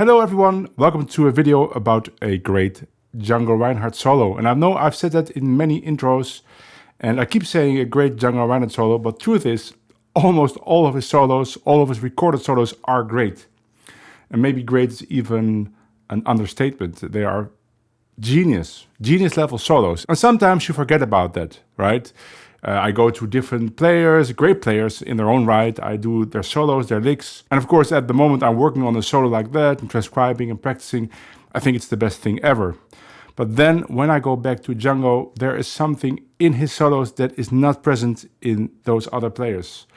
Hello everyone, welcome to a video about a great Django Reinhardt solo. And I know I've said that in many intros, and I keep saying a great Django Reinhardt solo, but truth is, almost all of his solos, all of his recorded solos are great. And maybe great is even an understatement. They are genius level solos. And sometimes you forget about that, right? I go to different players, great players in their own right. I do their solos, their licks. And of course, at the moment I'm working on a solo like that and transcribing and practicing, I think it's the best thing ever. But then when I go back to Django, there is something in his solos that is not present in those other players.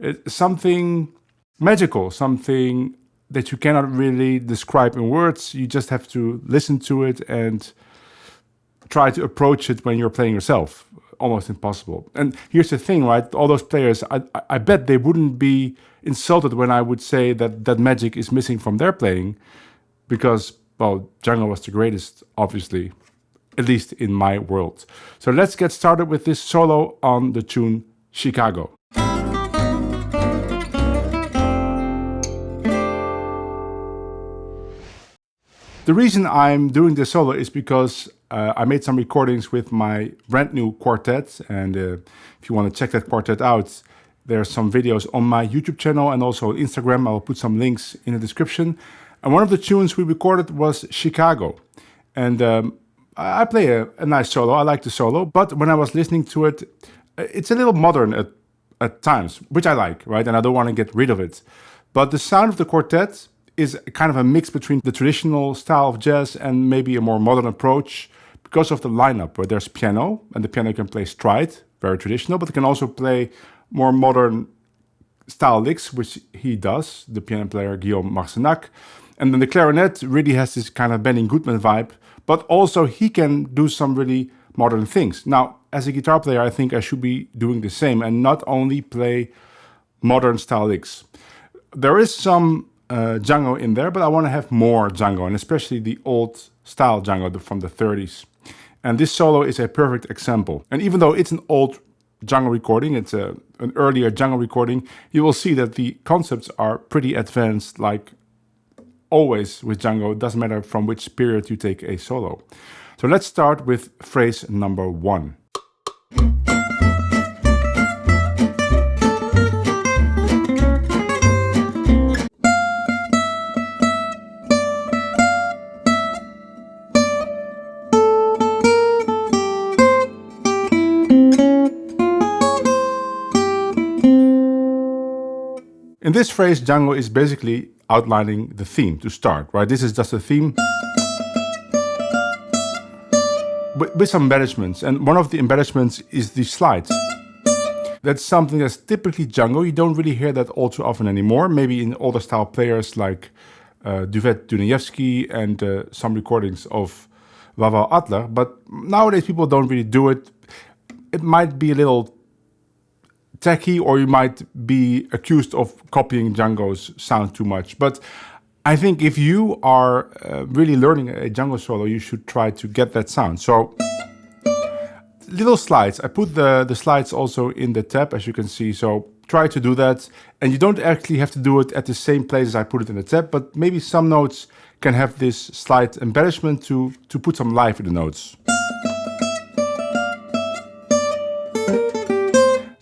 It's something magical, something that you cannot really describe in words. You just have to listen to it and try to approach it when you're playing yourself. Almost impossible. And here's the thing, right? All those players, I bet they wouldn't be insulted when I would say that that magic is missing from their playing, because, well, Django was the greatest, obviously, at least in my world. So let's get started with this solo on the tune Chicago. The reason I'm doing this solo is because I made some recordings with my brand new quartet, and if you want to check that quartet out, there's some videos on my YouTube channel and also on Instagram. I'll put some links in the description. And one of the tunes we recorded was Chicago. And I play a nice solo, I like the solo, but when I was listening to it, it's a little modern at times, which I like, right? And I don't want to get rid of it. But the sound of the quartet is kind of a mix between the traditional style of jazz and maybe a more modern approach because of the lineup, where there's piano, and the piano can play stride, very traditional, but it can also play more modern style licks, which he does, the piano player Guillaume Marcenac. And then the clarinet really has this kind of Benny Goodman vibe, but also he can do some really modern things. Now, as a guitar player, I think I should be doing the same and not only play modern style licks. There is some Django in there, but I want to have more Django, and especially the old style Django from the 30s. And this solo is a perfect example. And even though it's an old Django recording, it's an earlier Django recording, you will see that the concepts are pretty advanced, like always with Django. It doesn't matter from which period you take a solo. So let's start with phrase number 1. In this phrase, Django is basically outlining the theme to start, right? This is just a theme with some embellishments. And one of the embellishments is the slides. That's something that's typically Django. You don't really hear that all too often anymore. Maybe in older style players like Duvet Dunajewski and some recordings of Wawel Adler. But nowadays people don't really do it. It might be a little tacky, or you might be accused of copying Django's sound too much. But I think if you are really learning a Django solo, you should try to get that sound. So little slides. I put the slides also in the tab, as you can see. So try to do that. And you don't actually have to do it at the same place as I put it in the tab, but maybe some notes can have this slight embellishment to put some life in the notes.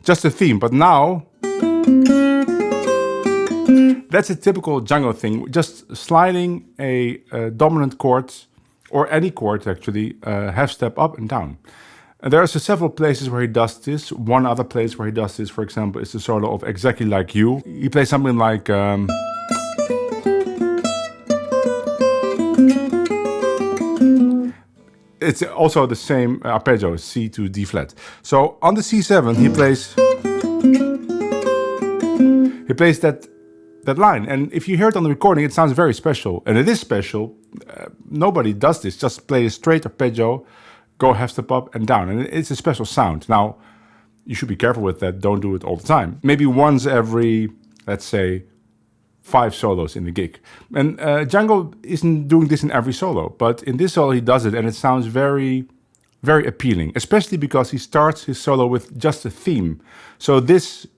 Just a theme, but now that's a typical Django thing, just sliding a dominant chord, or any chord actually, half step up and down. And there are several places where he does this. One other place where he does this, for example, is the solo of Exactly Like You. He plays something like it's also the same arpeggio, C to D flat. So on the C7 he plays that line, and if you hear it on the recording, it sounds very special, and it is special. Nobody does this. Just play a straight arpeggio, go half step up and down, and it's a special sound. Now, you should be careful with that. Don't do it all the time. Maybe once every, let's say, 5 solos in the gig. And Django isn't doing this in every solo, but in this solo he does it, and it sounds very, very appealing, especially because he starts his solo with just a theme. So this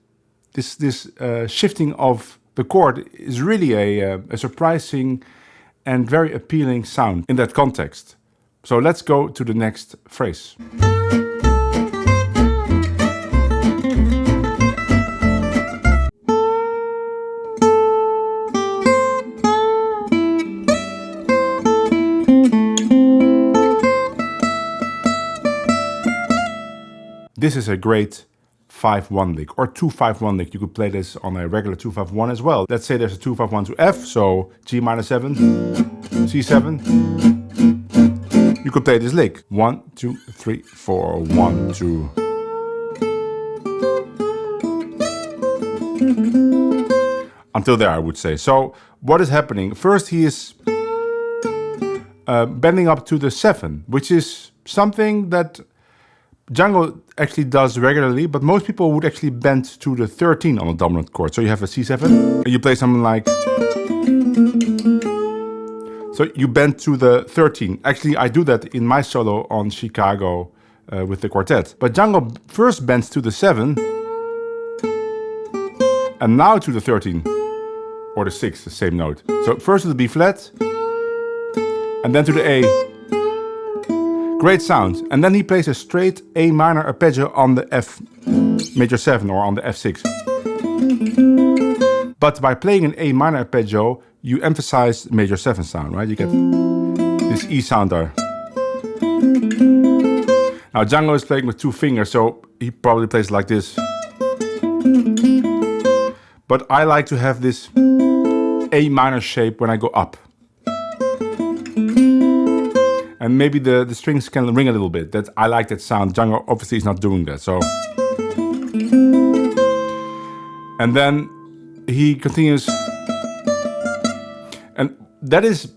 shifting of the chord is really a surprising and very appealing sound in that context. So let's go to the next phrase. This is a great 5-1 lick or 2-5-1 lick. You could play this on a regular 2-5-1 as well. Let's say there's a 2-5-1 to F, so G minor 7, C7. You could play this lick. 1, 2, 3, 4, 1, 2. Until there, I would say. So what is happening? First, he is bending up to the 7, which is something that Django actually does regularly, but most people would actually bend to the 13 on a dominant chord. So you have a C7, and you play something like... So you bend to the 13. Actually, I do that in my solo on Chicago with the quartet. But Django first bends to the 7, and now to the 13, or the 6, the same note. So first to the B flat, and then to the A. Great sound. And then he plays a straight A minor arpeggio on the F major 7 or on the F6. But by playing an A minor arpeggio, you emphasize major 7 sound, right? You get this E sound there. Now Django is playing with 2 fingers, so he probably plays like this. But I like to have this A minor shape when I go up. And maybe the strings can ring a little bit. That I like that sound. Django obviously is not doing that. So, and then he continues, and that is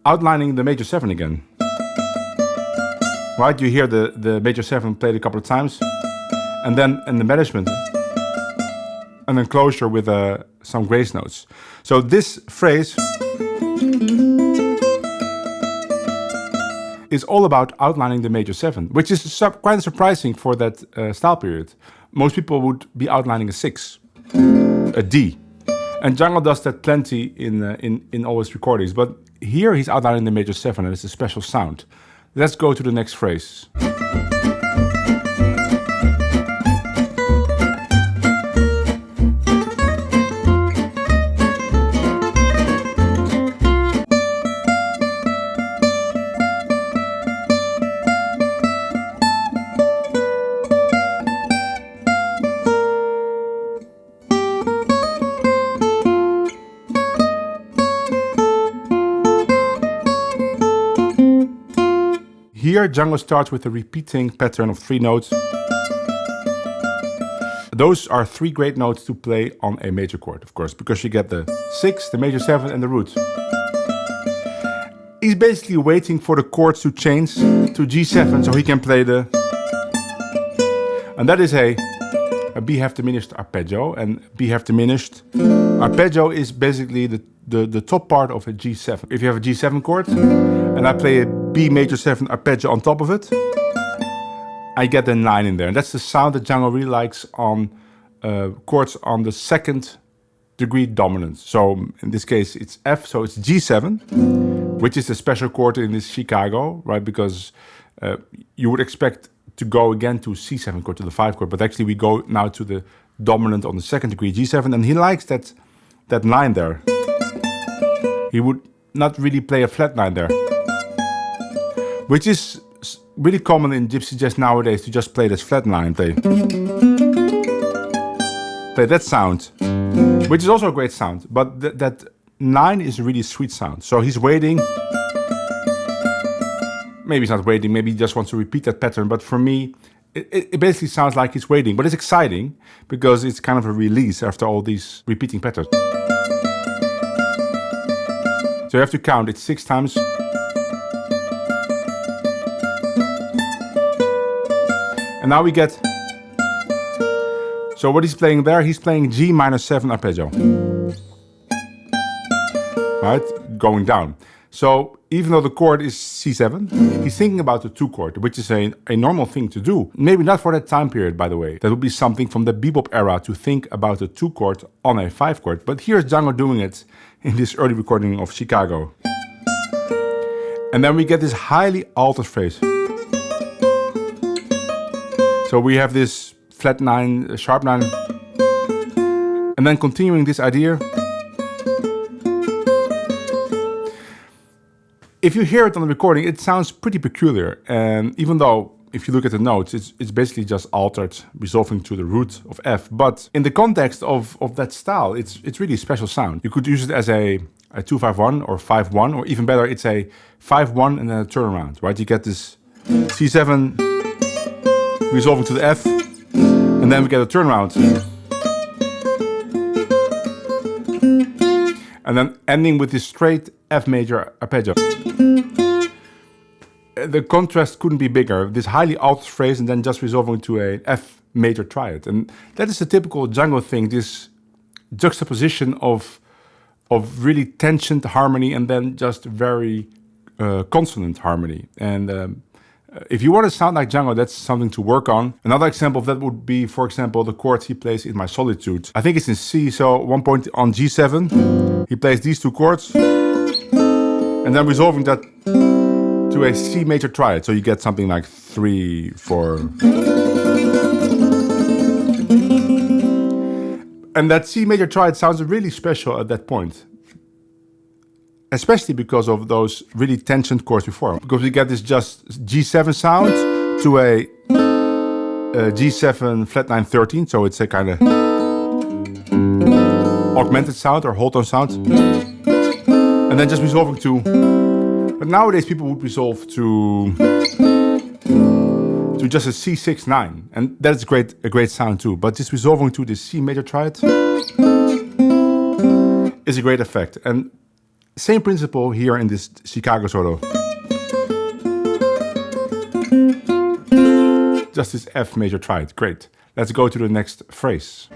outlining the major 7 again. Right? You hear the major 7 played a couple of times, and then in the management, an enclosure with some grace notes. So this phrase is all about outlining the major 7, which is quite surprising for that style period. Most people would be outlining a 6, a D. And Django does that plenty in all his recordings, but here he's outlining the major 7 and it's a special sound. Let's go to the next phrase. Here, Django starts with a repeating pattern of 3 notes. Those are 3 great notes to play on a major chord, of course, because you get the 6, the major 7, and the root. He's basically waiting for the chords to change to G7 so he can play the... And that is a B half diminished arpeggio, and B half diminished arpeggio is basically the top part of a G7. If you have a G7 chord, and I play a B major 7 arpeggio on top of it, I get the 9 in there. And that's the sound that Django really likes on chords on the 2nd degree dominance. So in this case it's F, so it's G7, which is the special chord in this Chicago, right? Because you would expect to go again to C7 chord, to the 5 chord, but actually we go now to the dominant on the 2nd degree G7, and he likes that 9 there. He would not really play a flat 9 there, which is really common in gypsy jazz nowadays, to just play this flat 9 and play that sound, which is also a great sound, but that 9 is a really sweet sound. So he's waiting. Maybe he's not waiting, maybe he just wants to repeat that pattern, but for me, it basically sounds like he's waiting, but it's exciting because it's kind of a release after all these repeating patterns. So you have to count it 6 times. And now we get... So what he's playing there, he's playing G minor 7 arpeggio. Right? Going down. So even though the chord is C7, he's thinking about the 2 chord, which is a normal thing to do. Maybe not for that time period, by the way. That would be something from the bebop era to think about the 2 chord on a 5 chord. But here's Django doing it in this early recording of Chicago. And then we get this highly altered phrase. So we have this flat 9, sharp 9, and then continuing this idea. If you hear it on the recording, it sounds pretty peculiar. And even though, if you look at the notes, it's basically just altered, resolving to the root of F. But in the context of that style, it's really a special sound. You could use it as a 2-5-1 or 5-1, or even better, it's a 5-1 and then a turnaround, right? You get this C7 resolving to the F, and then we get a turnaround. And then ending with this straight F major arpeggio. The contrast couldn't be bigger. This highly altered phrase and then just resolving to a F major triad. And that is a typical Django thing, this juxtaposition of really tensioned harmony and then just very consonant harmony. And if you want to sound like Django, that's something to work on. Another example of that would be, for example, the chords he plays in My Solitude. I think it's in C, so at one point on G7, he plays these two chords, and then resolving that to a C major triad. So you get something like 3, 4. And that C major triad sounds really special at that point. Especially because of those really tensioned chords before. Because we get this just G7 sound to a G7 flat 9 13. So it's a kind of augmented sound or whole tone sound. And then just resolving to... But nowadays people would resolve to just a C6 9. And that's a great sound too. But just resolving to the C major triad is a great effect. And same principle here in this Chicago solo. Just this F major triad. Great. Let's go to the next phrase.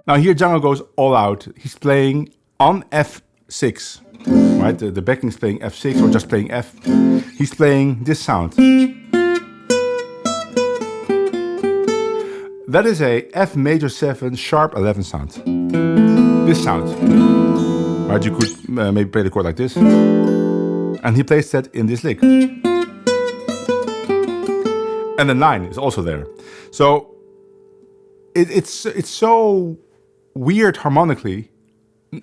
Now here Django goes all out. He's playing on F6, right? The backing is playing F6 or just playing F. He's playing this sound. That is a F major 7 sharp 11 sound. This sound, right? You could maybe play the chord like this. And he plays that in this lick. And the 9 is also there. So it's so weird harmonically,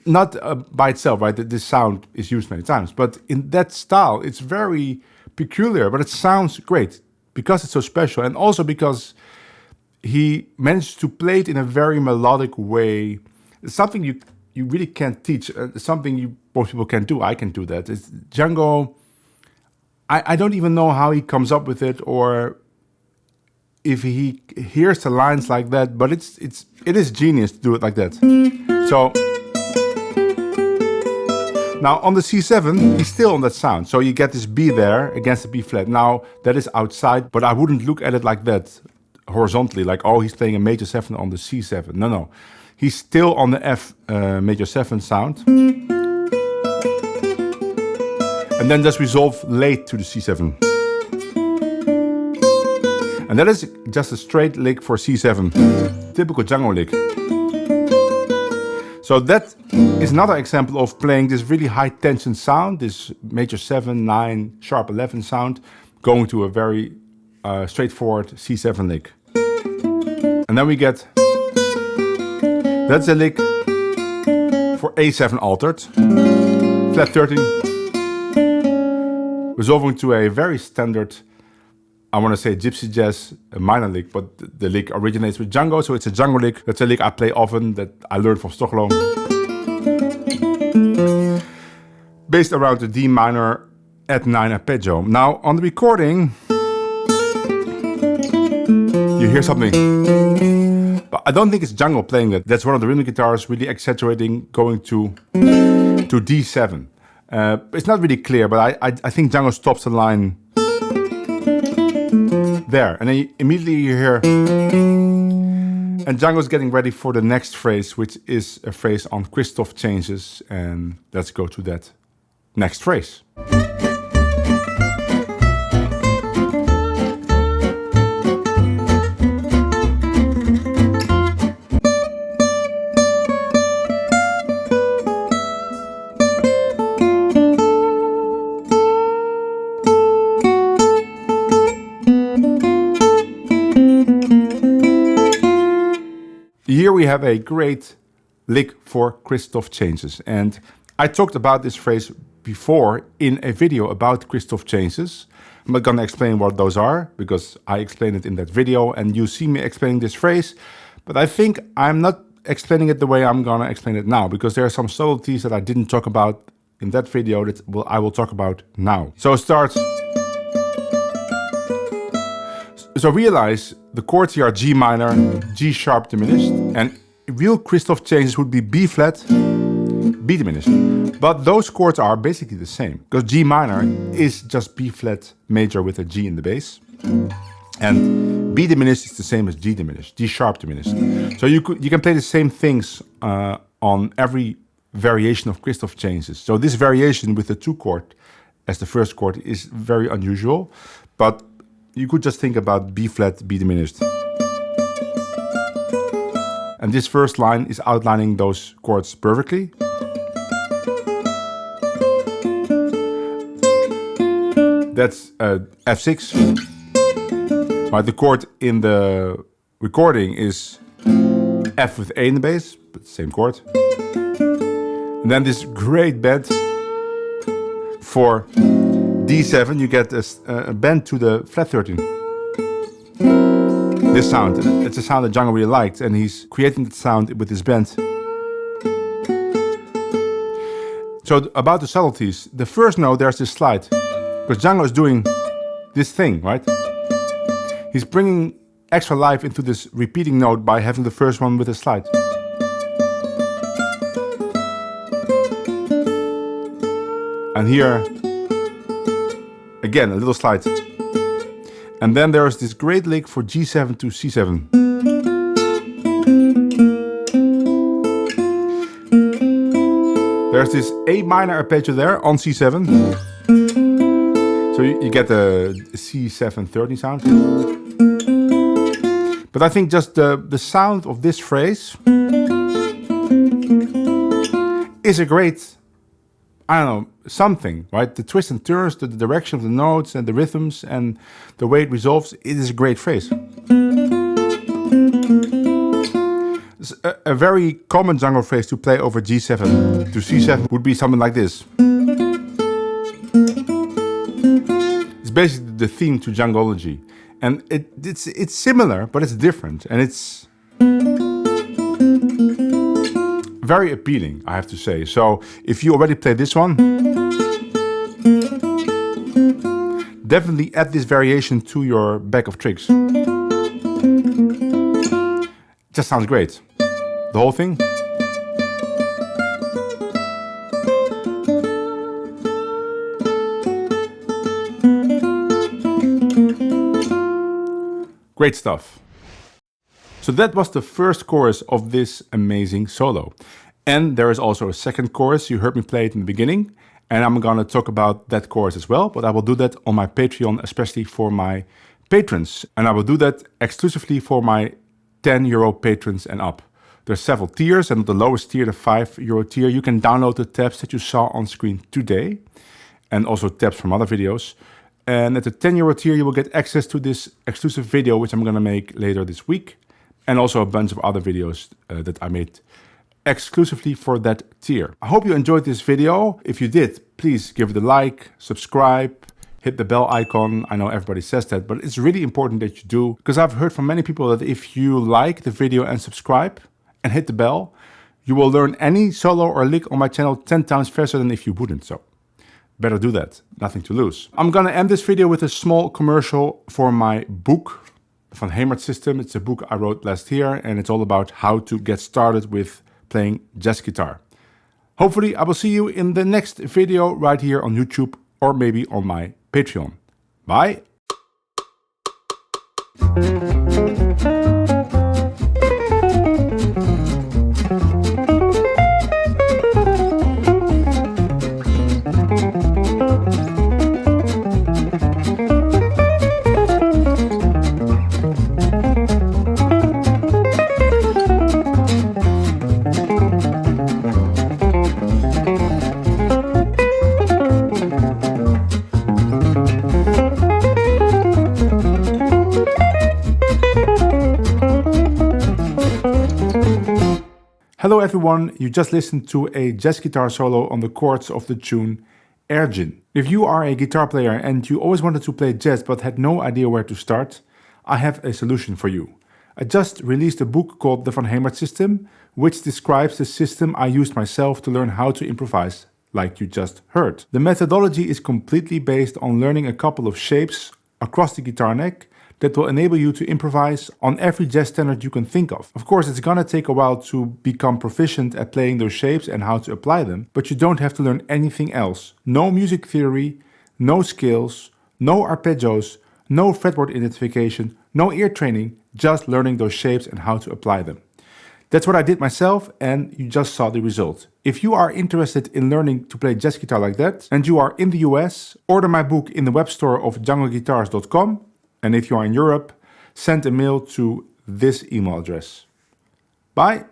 not by itself, right? This sound is used many times, but in that style, it's very peculiar, but it sounds great because it's so special, and also because he managed to play it in a very melodic way. It's something you really can't teach, something most people can do. I can do that. It's Django. I don't even know how he comes up with it, or if he hears the lines like that, but it is genius to do it like that. So now on the C7, he's still on that sound. So you get this B there against the B flat. Now that is outside, but I wouldn't look at it like that horizontally, like, oh, he's playing a major 7 on the C7. No. He's still on the F major 7 sound. And then just resolve late to the C7. And that is just a straight lick for C7. Typical Django lick. So that is another example of playing this really high tension sound, this major 7, 9, sharp 11 sound, going to a very straightforward C7 lick. And then we get, that's a lick for A7 altered, flat 13, resolving to a very standard, I want to say gypsy jazz minor lick, but the lick originates with Django, so it's a Django lick. That's a lick I play often, that I learned from Stockholm. Based around the D minor at 9 arpeggio. Now on the recording, you hear something. But I don't think it's Django playing that. That's one of the rhythm guitars really exaggerating, going to D7. It's not really clear, but I think Django stops the line there, and then immediately you hear And Django's getting ready for the next phrase, which is a phrase on Christoph changes. And let's go to that next phrase. Here we have a great lick for Christoph changes. And I talked about this phrase before in a video about Christoph changes. I'm not gonna explain what those are because I explained it in that video and you see me explaining this phrase. But I think I'm not explaining it the way I'm gonna explain it now because there are some subtleties that I didn't talk about in that video that I will talk about now. So it starts. So realize the chords here are G minor, G sharp diminished, and real Christoph changes would be B flat, B diminished. But those chords are basically the same because G minor is just B flat major with a G in the bass. And B diminished is the same as G diminished, G sharp diminished. So you can play the same things on every variation of Christoph changes. So this variation with the 2 chord as the first chord is very unusual, but you could just think about B flat, B diminished. And this first line is outlining those chords perfectly. That's F6. Right, the chord in the recording is F with A in the bass, but same chord. And then this great bend for D7, you get a bend to the flat 13. This sound, it's a sound that Django really liked, and he's creating that sound with this bend. So about the subtleties, the first note there's this slide, because Django is doing this thing, right? He's bringing extra life into this repeating note by having the first one with a slide. And here, again, a little slide. And then there's this great lick for G7 to C7. There's this A minor arpeggio there on C7. So you get the C7 13 sound. But I think just the sound of this phrase is a great, I don't know, something, right? The twists and turns, the direction of the notes and the rhythms and the way it resolves, it is a great phrase. A very common Django phrase to play over G7 to C7 would be something like this. It's basically the theme to Djangology. And it's similar, but it's different. And it's very appealing, I have to say. So if you already played this one, definitely add this variation to your bag of tricks. Just sounds great. The whole thing. Great stuff. So that was the first chorus of this amazing solo. And there is also a second chorus. You heard me play it in the beginning. And I'm gonna talk about that chorus as well. But I will do that on my Patreon, especially for my patrons. And I will do that exclusively for my €10 patrons and up. There's several tiers, and the lowest tier, the €5 tier, you can download the tabs that you saw on screen today. And also tabs from other videos. And at the €10 tier, you will get access to this exclusive video, which I'm gonna make later this week. And also a bunch of other videos that I made exclusively for that tier. I hope you enjoyed this video. If you did, please give it a like, subscribe, hit the bell icon. I know everybody says that, but it's really important that you do, because I've heard from many people that if you like the video and subscribe and hit the bell, you will learn any solo or lick on my channel 10 times faster than if you wouldn't. So better do that, nothing to lose. I'm gonna end this video with a small commercial for my book, Van Hemert System. It's a book I wrote last year, and it's all about how to get started with playing jazz guitar. Hopefully I will see you in the next video right here on YouTube or maybe on my Patreon. Bye! everyone, you just listened to a jazz guitar solo on the chords of the tune Argentine. If you are a guitar player and you always wanted to play jazz but had no idea where to start, I have a solution for you. I just released a book called The Van Heemert System, which describes the system I used myself to learn how to improvise, like you just heard. The methodology is completely based on learning a couple of shapes across the guitar neck that will enable you to improvise on every jazz standard you can think of. Of course, it's gonna take a while to become proficient at playing those shapes and how to apply them, but you don't have to learn anything else. No music theory, no scales, no arpeggios, no fretboard identification, no ear training, just learning those shapes and how to apply them. That's what I did myself, and you just saw the result. If you are interested in learning to play jazz guitar like that, and you are in the US, order my book in the web store of djangoguitars.com. And if you are in Europe, send a mail to this email address. Bye!